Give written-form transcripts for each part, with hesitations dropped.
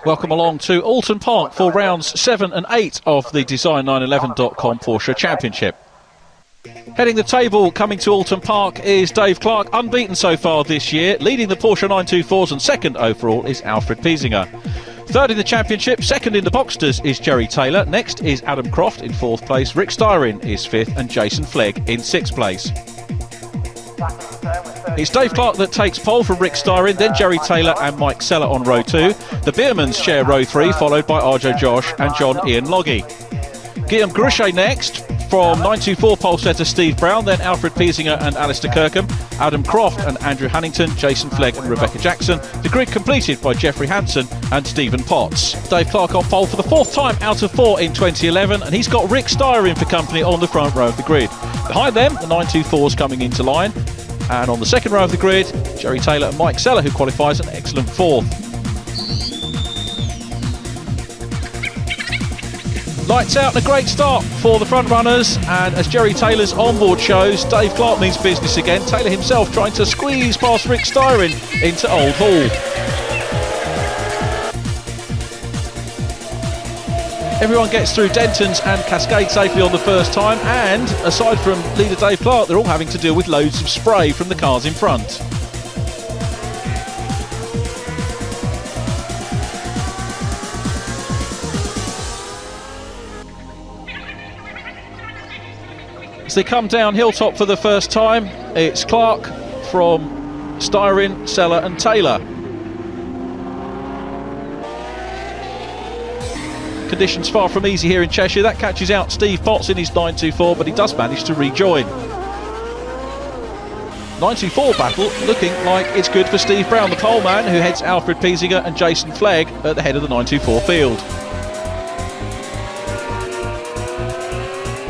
Welcome along to Oulton Park for rounds 7 and 8 of the Design911.com Porsche Championship. Heading the table, coming to Oulton Park, is Dave Clark, unbeaten so far this year. Leading the Porsche 924s, and second overall is Alfred Piesinger. Third in the championship, second in the Boxsters is Jerry Taylor. Next is Adem Croft in 4th place. Rick STYRIN is 5th and Jason Flegg in 6th place. It's Dave Clark that takes pole from Rick STYRIN, then Jerry Taylor and Mike Seller on row 2. The BEARMANs share row 3, followed by Arjo Josh and John Ian Loggy. Guillaume Gruchet next from 924 pole setter Steve Brown, then Alfred Piesinger and Alastair KIRKHAM, Adem Croft and Andrew Hannington, Jason Flegg and Rebecca Jackson. The grid completed by Jeffrey Hansen and Stephen Potts. Dave Clark on pole for the 4th time out of 4 in 2011, and he's got Rick STYRIN for company on the front row of the grid. Behind them, the 924s coming into line. And on the second row of the grid, Jerry Taylor and Mike Seller, who qualifies an excellent 4th. Lights out and a great start for the front runners, and as Jerry Taylor's onboard shows, Dave Clark means business again. Taylor himself trying to squeeze past Rick STYRIN into Old Hall. Everyone gets through Denton's and Cascade safely on the first time, and aside from leader Dave Clark, they're all having to deal with loads of spray from the cars in front. As they come down hilltop for the first time, it's Clark from STYRIN, Seller and Taylor. Conditions far from easy here in Cheshire. That catches out Steve Potts in his 924, but he does manage to rejoin. 924 battle looking like it's good for Steve Brown, the pole man, who heads Alfred Piesinger and Jason Flegg at the head of the 924 field.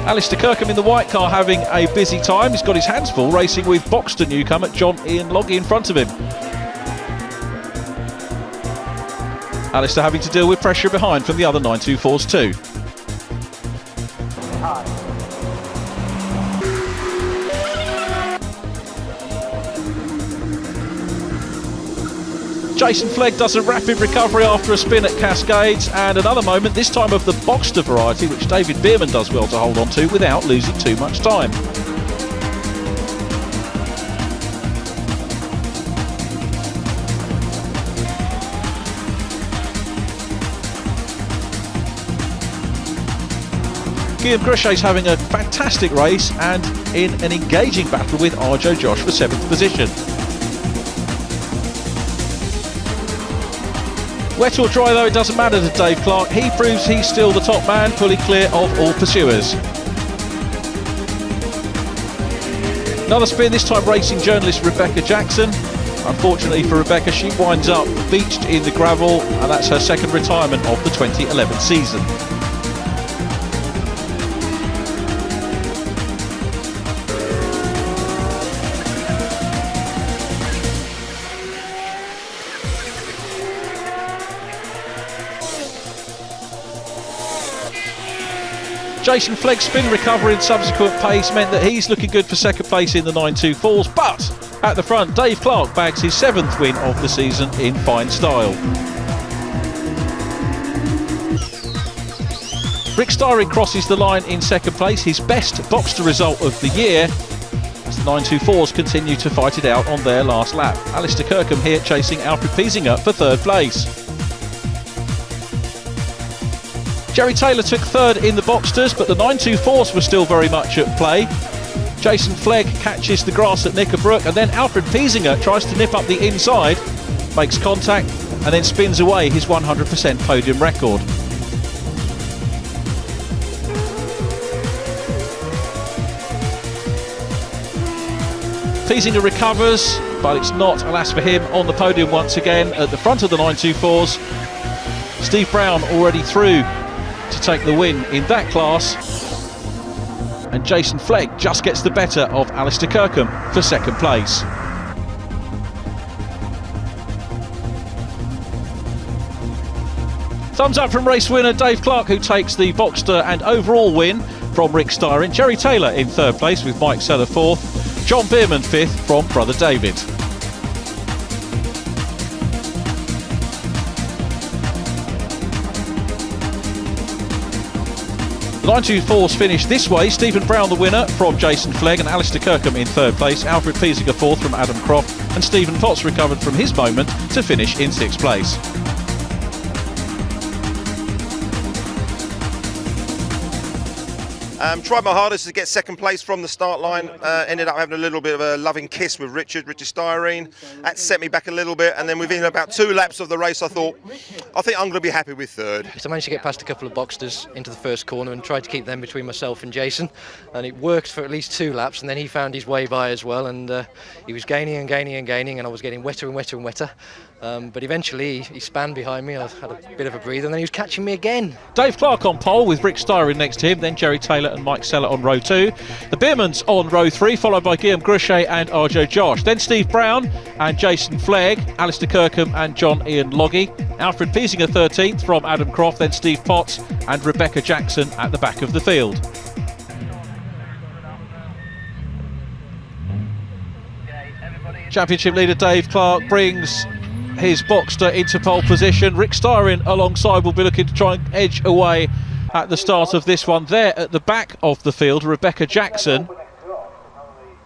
Alastair KIRKHAM in the white car having a busy time. He's got his hands full racing with Boxster newcomer John Ian Loggy in front of him. Alastair having to deal with pressure behind from the other 924s too. Jason Flegg does a rapid recovery after a spin at Cascades, and another moment, this time of the Boxster variety, which David BEARMAN does well to hold on to without losing too much time. Guillaume Gruchet's having a fantastic race and in an engaging battle with Arjo Josh for 7th position. Wet or dry though, it doesn't matter to Dave Clark. He proves he's still the top man, fully clear of all pursuers. Another spin, this time racing journalist Rebecca Jackson. Unfortunately for Rebecca, she winds up beached in the gravel, and that's her second retirement of the 2011 season. Jason Flegg's spin recovery and subsequent pace meant that he's looking good for second place in the 924s, but at the front, Dave Clark bags his 7th win of the season in fine style. Rick STYRIN crosses the line in second place, his best Boxster result of the year, as the 924s continue to fight it out on their last lap. Alastair KIRKHAM here chasing Alfred Piesinger for 3rd place. Jerry Taylor took 3rd in the Boxsters, but the 924s were still very much at play. Jason Flegg catches the grass at Knickerbrook, and then Alfred Piesinger tries to nip up the inside, makes contact, and then spins away his 100% podium record. Piesinger recovers, but it's not. Alas for him, on the podium once again at the front of the 924s. Steve Brown already through to take the win in that class, and Jason Flegg just gets the better of Alastair KIRKHAM for second place. Thumbs up from race winner Dave Clark, who takes the Boxster and overall win from Rick STYRIN. Jerry Taylor in third place with Mike Seller fourth. John BEARMAN fifth from brother David. The 924s finished this way. Stephen Brown the winner from Jason Flegg, and Alastair KIRKHAM in third place. Alfred Piesinger fourth from Adem CROFT, and Stephen Potts recovered from his moment to finish in sixth place. Tried my hardest to get second place from the start line. Ended up having a little bit of a loving kiss with Richard STYRIN. That set me back a little bit, and then within about 2 laps of the race, I think I'm going to be happy with third. So I managed to get past a couple of Boxsters into the first corner and tried to keep them between myself and Jason, and it worked for at least 2 laps, and then he found his way by as well, and he was gaining and gaining and gaining, and I was getting wetter and wetter and wetter. But eventually he spanned behind me. I had a bit of a breather, and then he was catching me again. Dave Clark on pole with Rick STYRIN next to him, then Jerry Taylor and Mike Seller on row 2. The BEARMANs on row 3, followed by Guillaume Gruchet and Arjo Josh. Then Steve Brown and Jason Flegg, Alastair KIRKHAM and John Ian Loggy. Alfred Piesinger 13th from Adem CROFT, then Steve Potts and Rebecca Jackson at the back of the field. Championship leader Dave Clark brings his Boxster into pole position. Rick STYRIN alongside will be looking to try and edge away at the start of this one. There at the back of the field, Rebecca Jackson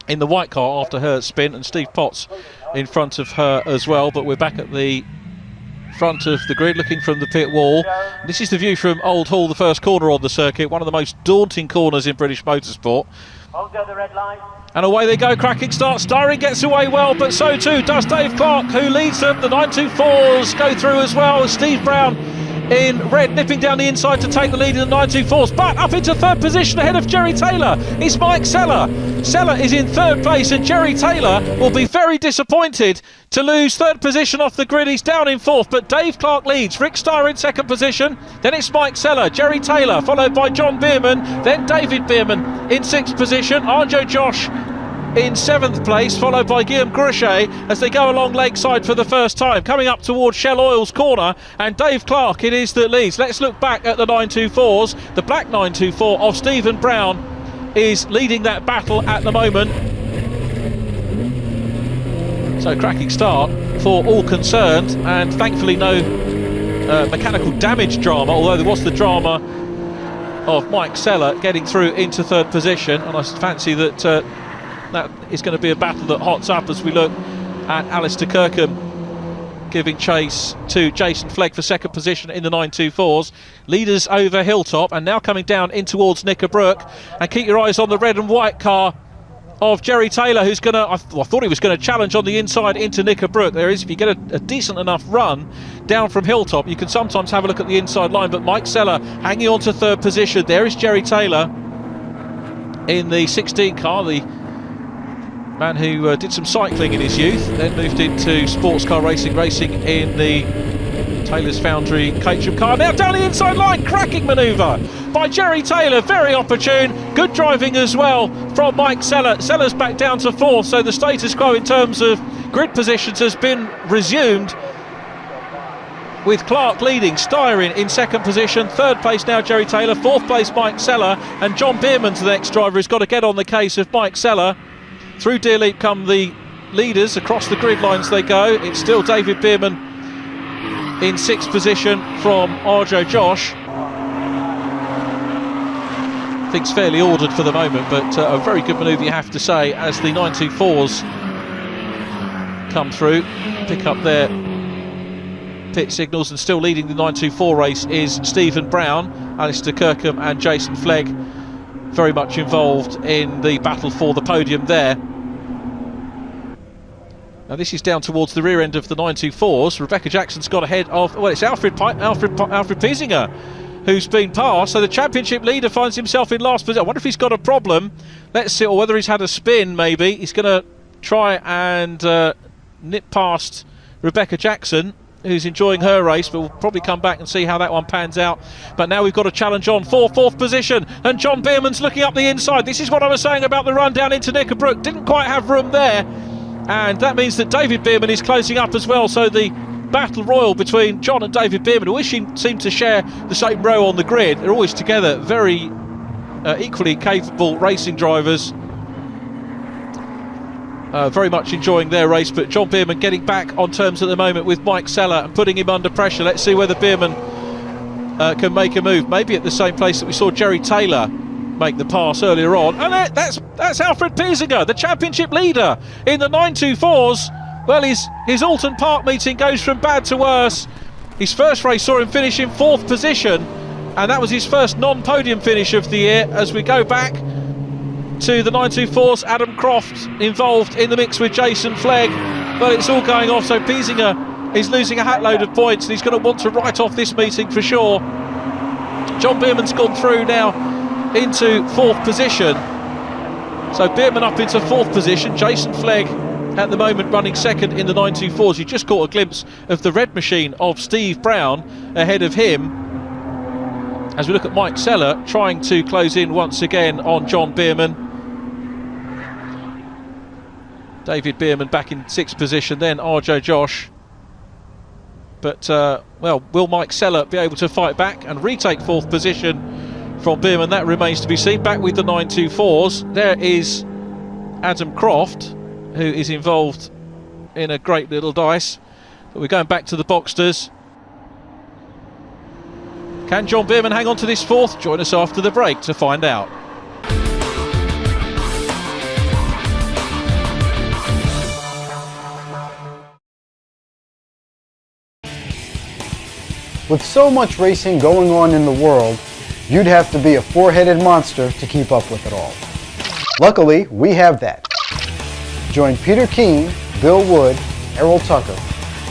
in the white car after her spin, and Steve Potts in front of her as well. But we're back at the front of the grid looking from the pit wall. This is the view from Old Hall, the first corner on the circuit, one of the most daunting corners in British motorsport. The red line. And away they go, cracking start. STYRIN gets away well, but so too does Dave Clark, who leads them. The 924s go through as well. Steve Brown in red, nipping down the inside to take the lead in the 924s. But up into third position ahead of Jerry Taylor is Mike Seller. Seller is in third place, and Jerry Taylor will be very disappointed to lose third position off the grid. He's down in fourth, but Dave Clark leads. Rick STYRIN second position, then it's Mike Seller, Jerry Taylor, followed by John BEARMAN, then David BEARMAN in sixth position, Arjo Josh in seventh place, followed by Guillaume Gruchet as they go along lakeside for the first time, coming up towards Shell Oil's corner, and Dave Clark it is that leads. Let's look back at the 924s. The black 924 of Stephen Brown is leading that battle at the moment. So cracking start for all concerned, and thankfully no mechanical damage drama, although there was the drama of Mike Seller getting through into third position, and I fancy that that is going to be a battle that hots up as we look at Alastair KIRKHAM giving chase to Jason Flegg for second position in the 924s. Leaders over Hilltop, and now coming down in towards Knickerbrook. And keep your eyes on the red and white car of Jerry Taylor, who's going to, I thought he was going to challenge on the inside into Knickerbrook. There is, if you get a decent enough run down from Hilltop, you can sometimes have a look at the inside line. But Mike Seller hanging on to third position. There is Jerry Taylor in the 16 car, the man who did some cycling in his youth, then moved into sports car racing in the Taylor's Foundry Caterham car. Now down the inside line, cracking manoeuvre by Jerry Taylor, very opportune, good driving as well from Mike Seller. Seller's back down to fourth, so the status quo in terms of grid positions has been resumed, with Clark leading, STYRIN in second position, third place now Jerry Taylor, fourth place Mike Seller, and John BEARMAN's the next driver who's got to get on the case of Mike Seller. Through Deer Leap come the leaders, across the grid lines they go. It's still David BEARMAN in sixth position from Arjo Josh. Things fairly ordered for the moment, but a very good manoeuvre you have to say as the 924s come through, pick up their pit signals, and still leading the 924 race is Stephen Brown. Alastair KIRKHAM and Jason Flegg very much involved in the battle for the podium there. Now this is down towards the rear end of the 924s. Rebecca Jackson's got ahead of, well, it's Alfred Piesinger who's been passed, so the championship leader finds himself in last position. I wonder if he's got a problem. Let's see, or whether he's had a spin maybe. He's going to try and nip past Rebecca Jackson, who's enjoying her race, but we'll probably come back and see how that one pans out. But now we've got a challenge on for fourth position, and John Beerman's looking up the inside. This is what I was saying about the run down into Knickerbrook. Didn't quite have room there, and that means that David Beerman is closing up as well. So the battle royal between John and David Beerman, who seem to share the same row on the grid. They're always together, very equally capable racing drivers. Very much enjoying their race, but John Beerman getting back on terms at the moment with Mike Seller and putting him under pressure. Let's see whether Beerman can make a move, maybe at the same place that we saw Jerry Taylor make the pass earlier on. And that's Alfred Piesinger, the championship leader in the 924s. Well, his Oulton Park meeting goes from bad to worse. His first race saw him finish in fourth position, and that was his first non-podium finish of the year. As we go back to the 924s, Adem CROFT involved in the mix with Jason Flegg. Well, it's all going off, so Piesinger is losing a hatload of points, and he's going to want to write off this meeting for sure. John Beerman's gone through now into fourth position. So Beerman up into fourth position. Jason Flegg at the moment running second in the 924s. You just caught a glimpse of the red machine of Steve Brown ahead of him, as we look at Mike Seller trying to close in once again on John Beerman. David Beerman back in sixth position, then Arjo Josh. But, well, will Mike Seller be able to fight back and retake fourth position from Beerman? That remains to be seen. Back with the 924s, there is Adem CROFT, who is involved in a great little dice. But we're going back to the Boxsters. Can John Beerman hang on to this fourth? Join us after the break to find out. With so much racing going on in the world, you'd have to be a four-headed monster to keep up with it all. Luckily, we have that. Join Peter Keane, Bill Wood, Errol Tucker,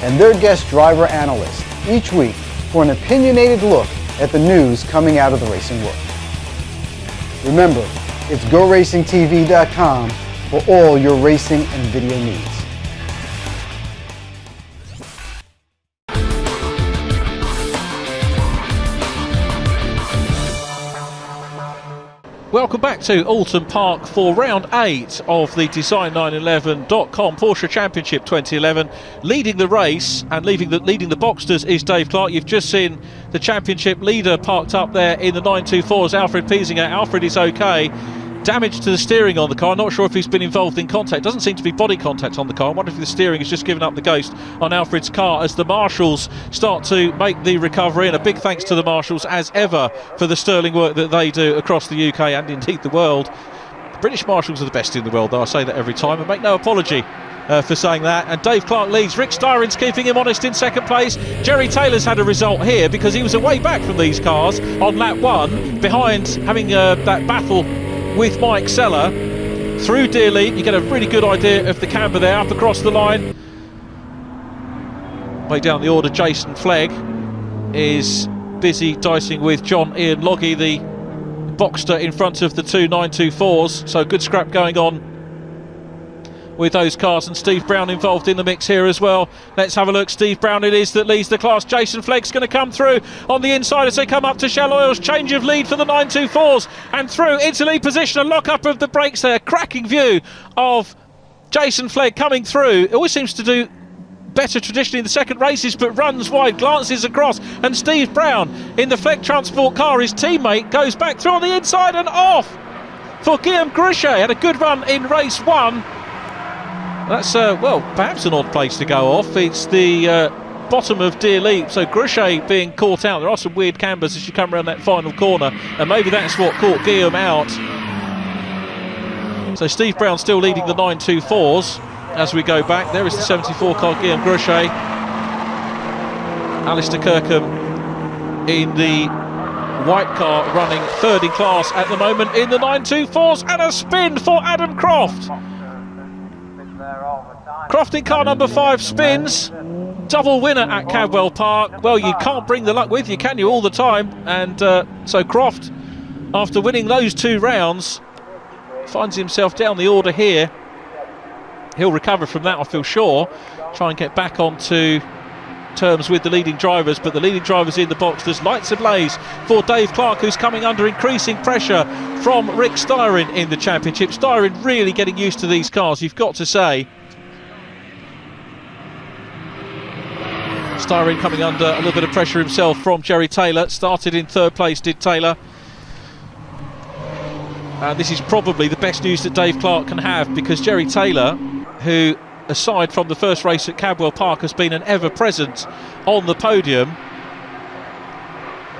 and their guest driver analyst each week for an opinionated look at the news coming out of the racing world. Remember, it's GoRacingTV.com for all your racing and video needs. Welcome back to Oulton Park for round 8 of the Design911.com Porsche Championship 2011. Leading the race and leading the Boxsters is Dave Clark. You've just seen the championship leader parked up there in the 924s, Alfred Piesinger. Alfred is okay. Damage to the steering on the car. Not sure if he's been involved in contact. Doesn't seem to be body contact on the car. I wonder if the steering has just given up the ghost on Alfred's car as the marshals start to make the recovery. And a big thanks to the marshals as ever for the sterling work that they do across the UK and indeed the world. The British marshals are the best in the world, though. I say that every time and make no apology for saying that. And Dave Clark leads. Rick Styrin's keeping him honest in second place. Jerry Taylor's had a result here because he was away back from these cars on lap 1, behind having that battle with Mike Seller through Dearly. You get a really good idea of the camber there up across the line. Way down the order, Jason Flegg is busy dicing with John Ian Loggy, the Boxster in front of the two 924s. So good scrap going on with those cars, and Steve Brown involved in the mix here as well. Let's have a look. Steve Brown it is that leads the class. Jason Flegg's going to come through on the inside as they come up to Shell Oil's. Change of lead for the 924s and through into lead position. A lock up of the brakes there. Cracking view of Jason Flegg coming through. It always seems to do better traditionally in the second races, but runs wide, glances across, and Steve Brown in the Flegg Transport car, his teammate, goes back through on the inside and off for Guillaume Gruchet. Had a good run in race 1. That's, well, perhaps an odd place to go off. It's the bottom of Dear Leap, so Gruchet being caught out. There are some weird cambers as you come around that final corner, and maybe that's what caught Guillaume out. So Steve Brown still leading the 924s as we go back. There is the 74 car, Guillaume Gruchet. Alastair KIRKHAM in the white car running third in class at the moment in the 924s, and a spin for Adem CROFT. CROFT in car number 5 spins. Double winner at Cadwell Park. Well, you can't bring the luck with you, can you, all the time? And so CROFT, after winning those 2 rounds, finds himself down the order here he'll recover from that, I feel sure. Try and get back onto terms with the leading drivers, but the leading drivers in the box. There's lights ablaze for Dave Clark, who's coming under increasing pressure from Rick STYRIN in the championship. STYRIN really getting used to these cars, you've got to say. STYRIN coming under a little bit of pressure himself from Jerry Taylor. Started in third place, did Taylor. And this is probably the best news that Dave Clark can have, because Jerry Taylor, who aside from the first race at Cadwell Park has been an ever-present on the podium,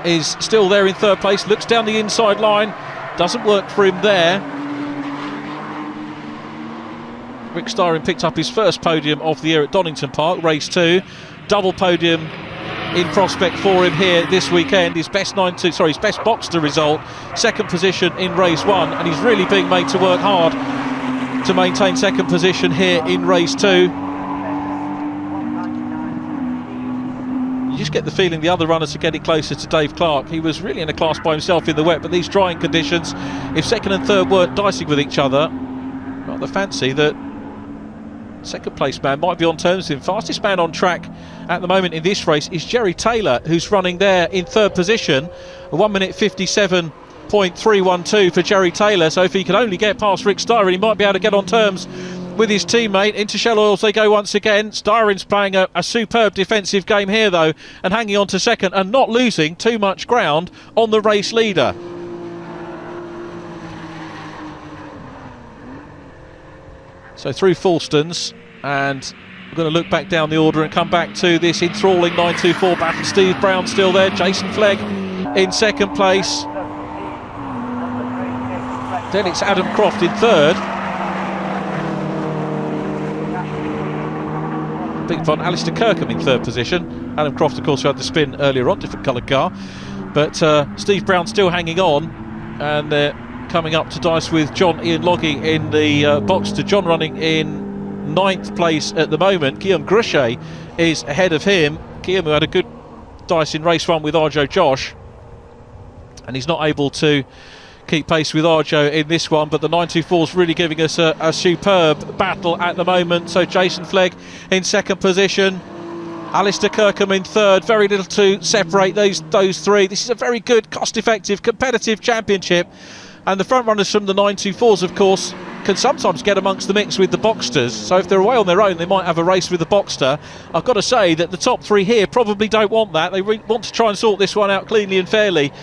is still there in third place. Looks down the inside line, doesn't work for him there. Rick STYRIN picked up his first podium of the year at Donington Park, race 2. Double podium in prospect for him here this weekend. His best his best Boxster result, second position in race 1, and he's really being made to work hard to maintain second position here in race 2. You just get the feeling the other runners are getting closer to Dave Clark. He was really in a class by himself in the wet, but these drying conditions, if second and third weren't dicing with each other, rather fancy that second place man might be on terms with him. Fastest man on track at the moment in this race is Jerry Taylor, who's running there in third position. A 1 minute 57.312 for Jerry Taylor, so if he can only get past Rick STYRIN, he might be able to get on terms with his teammate. Into Shell Oils they go once again. STYRIN's playing a superb defensive game here though, and hanging on to second and not losing too much ground on the race leader. So through Falstons, and we're going to look back down the order and come back to this enthralling 924 battle. Steve Brown still there, Jason Flegg in second place. Then it's Adam Croft in third. Big fun, Alastair KIRKHAM in third position. Adam Croft, of course, who had the spin earlier on, different coloured car. But Steve Brown still hanging on, and they're coming up to dice with John Ian Logie in the Boxster. John running in 9th place at the moment. Guillaume Gruchet is ahead of him. Guillaume, who had a good dice in race 1 with Arjo Josh, and he's not able to keep pace with Arjo in this one, but the 924 is really giving us a superb battle at the moment. So Jason Flegg in second position, Alastair KIRKHAM in third. Very little to separate those three. This is a very good, cost-effective, competitive championship. And the front runners from the 924s, of course, can sometimes get amongst the mix with the Boxsters. So if they're away on their own, they might have a race with the Boxster. I've got to say that the top three here probably don't want that. They want to try and sort this one out cleanly and fairly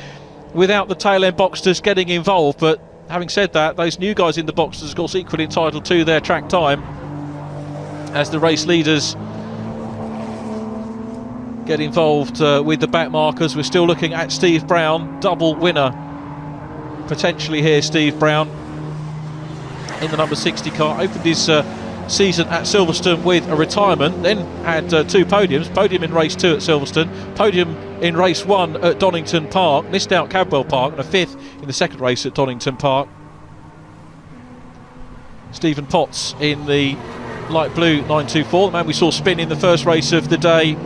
without the tail end Boxsters getting involved. But having said that, those new guys in the Boxsters, of course, equally entitled to their track time as the race leaders get involved with the back markers. We're still looking at Steve Brown, double winner potentially here. Steve Brown in the number 60 car, opened his season at Silverstone with a retirement, then had 2 podiums, podium in race 2 at Silverstone, podium in race 1 at Donington Park, missed out Cadwell Park, and a 5th in the second race at Donington Park. Stephen Potts in the light blue 924, the man we saw spin in the first race of the day,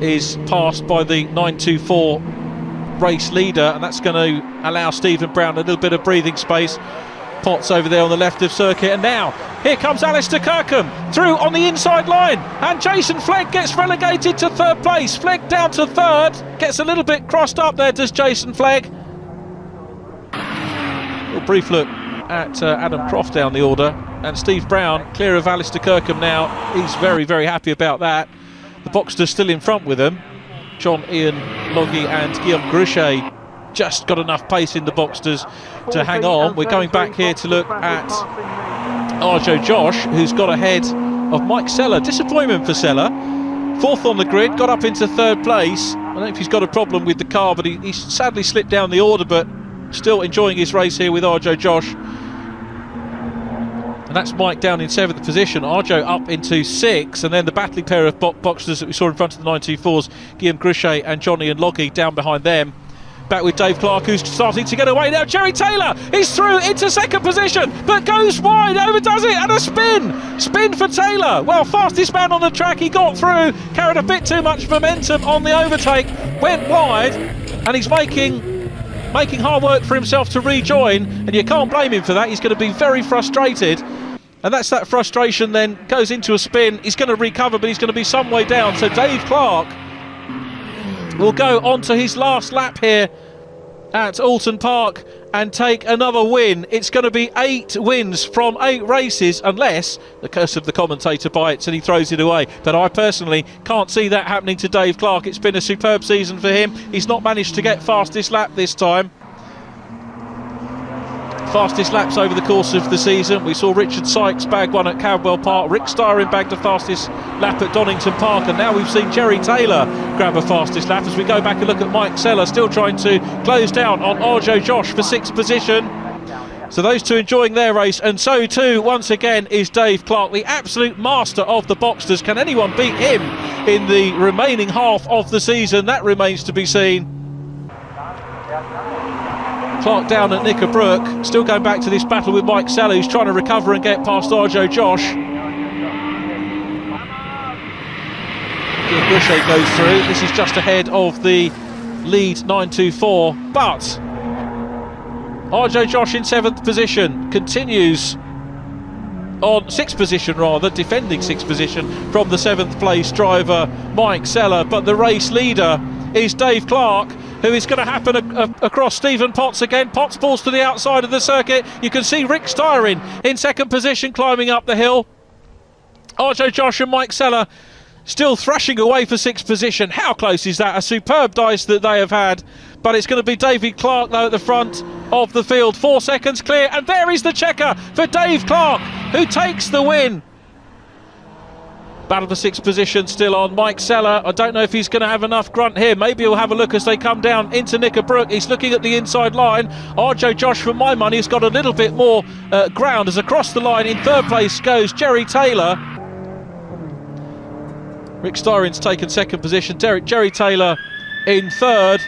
is passed by the 924 race leader, and that's going to allow Stephen Brown a little bit of breathing space. Potts over there on the left of circuit, and now here comes Alastair KIRKHAM through on the inside line, and Jason Flegg gets relegated to third place. Flegg down to third, gets a little bit crossed up there, does Jason Flegg. A brief look at Adam Croft down the order, and Steve Brown clear of Alastair KIRKHAM now. He's very, very happy about that. The Boxster's still in front with him. John Ian Logie and Guillaume Gruchet just got enough pace in the Boxsters to hang on. We're going back here to look at Arjo Josh, who's got ahead of Mike Seller. Disappointment for Seller, 4th on the grid, got up into 3rd place. I don't know if he's got a problem with the car, but he sadly slipped down the order, but still enjoying his race here with Arjo Josh. And that's Mike down in 7th position, Arjo up into 6th, and then the battling pair of Boxsters that we saw in front of the 924s, Guillaume Gruchet and Johnny and Logie down behind them. Back with Dave Clark, who's starting to get away now. Jerry Taylor is through into 2nd position, but goes wide, overdoes it, and a spin for Taylor. Well, fastest man on the track, he got through, carried a bit too much momentum on the overtake, went wide, and he's making hard work for himself to rejoin, and you can't blame him for that. He's going to be very frustrated And that's that frustration then, goes into a spin. He's going to recover, but he's going to be some way down. So Dave Clark will go on to his last lap here at Oulton Park and take another win. It's going to be 8 wins from 8 races, unless the curse of the commentator bites and he throws it away. But I personally can't see that happening to Dave Clark. It's been a superb season for him. He's not managed to get fastest lap this time. Fastest laps over the course of the season. We saw Richard Sykes bag one at Cadwell Park. Rick Styrin bagged the fastest lap at Donington Park, and now we've seen Jerry Taylor grab a fastest lap as we go back and look at Mike Seller still trying to close down on Arjo Josh for 6th position. So those two enjoying their race, and so too once again is Dave Clark, the absolute master of the Boxsters. Can anyone beat him in the remaining half of the season? That remains to be seen. Clark down at Knickerbrook, still going back to this battle with Mike Seller, who's trying to recover and get past Arjo Josh. Guillermo goes through. This is just ahead of the lead 924, but Arjo Josh in 7th position continues on 6th position rather, defending 6th position from the 7th place driver Mike Seller, but the race leader is Dave Clark, who is going to happen across Stephen Potts again. Potts pulls to the outside of the circuit. You can see Rick Styrin in 2nd position climbing up the hill. Arjo Josh and Mike Seller still thrashing away for 6th position. How close is that? A superb dice that they have had, but it's going to be David Clark though at the front of the field. 4 seconds clear, and there is the checker for Dave Clark, who takes the win. Battle for 6th position still on Mike Seller. I don't know if he's going to have enough grunt here. Maybe he'll have a look as they come down into Knickerbrook. He's looking at the inside line. Arjo Josh, for my money, has got a little bit more ground, as across the line in 3rd place goes Jerry Taylor. Rick Styrin's taken 2nd position. Jerry Taylor in 3rd.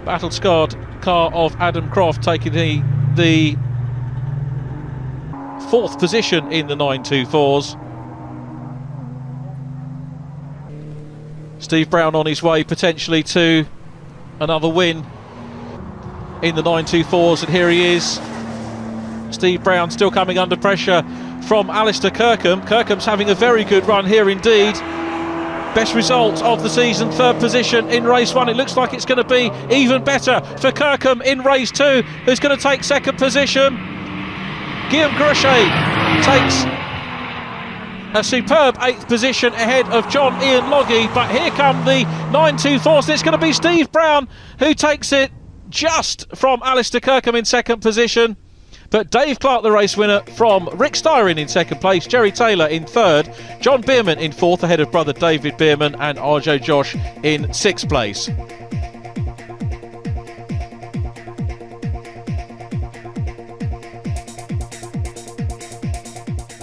Battle-scarred car of Adem Croft taking the 4th position in the 924s. Steve Brown on his way potentially to another win in the 924s, and here he is. Steve Brown still coming under pressure from Alastair KIRKHAM. KIRKHAM's having a very good run here indeed. Best result of the season, 3rd position in race 1. It looks like it's going to be even better for KIRKHAM in race 2, who's going to take 2nd position. Guillaume Groschet takes a superb 8th position ahead of John Ian Loggy, but here come the 924s. It's going to be Steve Brown who takes it just from Alastair KIRKHAM in 2nd position. But Dave Clark, the race winner, from Rick Styrin in 2nd place, Jerry Taylor in 3rd, John Beerman in 4th ahead of brother David Beerman, and Arjo Josh in 6th place.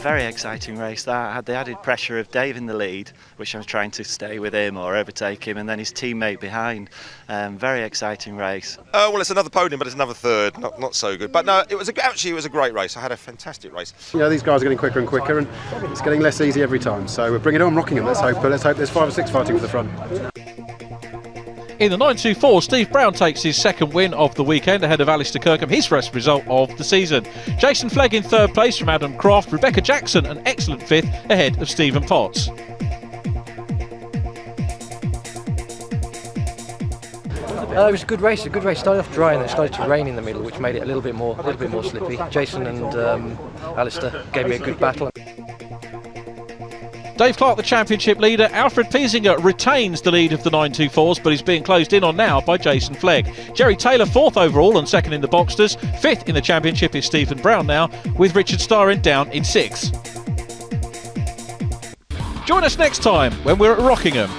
Very exciting race that. Had the added pressure of Dave in the lead, which I was trying to stay with him or overtake him, and then his teammate behind. Very exciting race. Well, it's another podium, but it's another 3rd. Not so good. But no, it was a great race. I had a fantastic race. You know, these guys are getting quicker and quicker, and it's getting less easy every time. So we're bringing it on, rocking them. Let's hope there's 5 or 6 fighting for the front. In the 924, Steve Brown takes his 2nd win of the weekend ahead of Alastair KIRKHAM, his first result of the season. Jason Flegg in 3rd place from Adem Croft. Rebecca Jackson an excellent 5th ahead of Stephen Potts. It was a good race. Started off dry and then it started to rain in the middle, which made it a little bit more slippy. Jason and Alastair gave me a good battle. Dave Clark, the championship leader. Alfred Piesinger retains the lead of the 924s, but is being closed in on now by Jason Flegg. Jerry Taylor 4th overall and 2nd in the Boxsters. 5th in the championship is Stephen Brown now, with Richard Styrin down in 6th. Join us next time when we're at Rockingham.